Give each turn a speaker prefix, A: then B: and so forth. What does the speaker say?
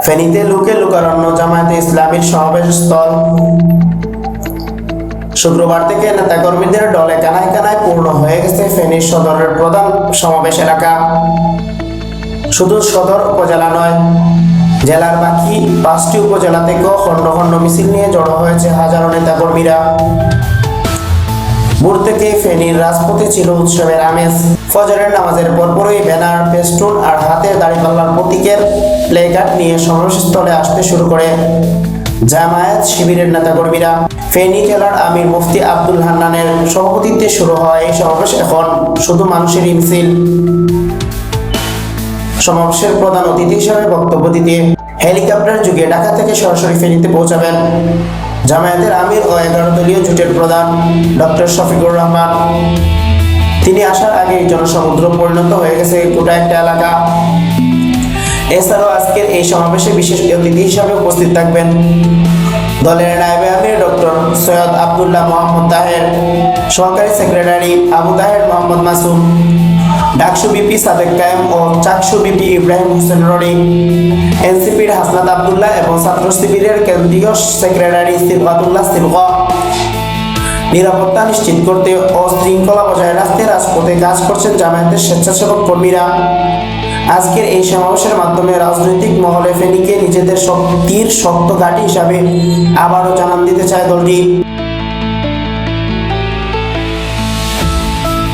A: ফেনীতে লোকে লোকারণ্য জামায়াতে ইসলামীর সমাবেশ স্থল। শুক্রবার থেকে নেতাকর্মীদের দলে কানায় কানায় পূর্ণ হয়ে গেছে ফেনী সদরের প্রধান সমাবেশ এলাকা। শুধু সদর উপজেলা নয়, জেলার বাকি 5টি উপজেলা থেকেও খণ্ড খণ্ড মিছিল নিয়ে জড়ো হয়েছে হাজারো নেতাকর্মীরা। ভোর থেকে ফেনীর রাজপথে ছিল উৎসবের আমেজ। ফজরের নামাজের পরপরই ব্যানার, ফেস্টুন আর হাতে দাঁড়িপাল্লার প্রতীকের প্লেকার্ড নিয়ে সমাবেশস্থলে আসতে শুরু করে জামায়াত শিবিরের নেতাকর্মীরা। ফেনী জেলার আমির মুফতি আব্দুল হান্নানের সভাপতিত্বে শুরু হয় এই সমাবেশ এখন শুধু মানুষেরই মিছিল। সমাবেশের প্রধান অতিথি হিসেবে বক্তব্য দিতে হেলিকপ্টার যুগে ঢাকা থেকে সরাসরি ফেনীতে পৌঁছাবেন জামায়াতের আমির ও 11 দলীয় জোটের প্রধান ডক্টর শফিকুর রহমান। তিনি আসার আগে জনসমুদ্র পরিণত হয়ে গেছে গোটা একটা এলাকা। এছাড়াও আজকের এই সমাবেশে বিশেষ অতিথি হিসাবে উপস্থিত থাকবেন দলের নায়েবে আমির ডক্টর সৈয়দ আব্দুল্লাহ মোহাম্মদ তাহের, সহকারী সেক্রেটারি আবু তাহের মোহাম্মদ মাসুম, ডাকসু বিপি সাদেক কায়েম ও চাকসু বিপি ইব্রাহিম হোসেন রনি, এনসিপির হাসনাত আব্দুল্লাহ এবং ছাত্র শিবিরের কেন্দ্রীয় সেক্রেটারি সিলভাতুল্লাহ সিলভা। নিরাপত্তা নিশ্চিত করতে ও শৃঙ্খলা বজায় রাখতে রাজপথে কাজ করছেন জামায়াতের স্বেচ্ছাসেবক কর্মীরা। আজকের এই সমাবেশের মাধ্যমে রাজনৈতিক মহলে ফেনীকে নিজেদের শক্তির শক্ত ঘাঁটি হিসাবে আবারও জানান দিতে চায় দলটি।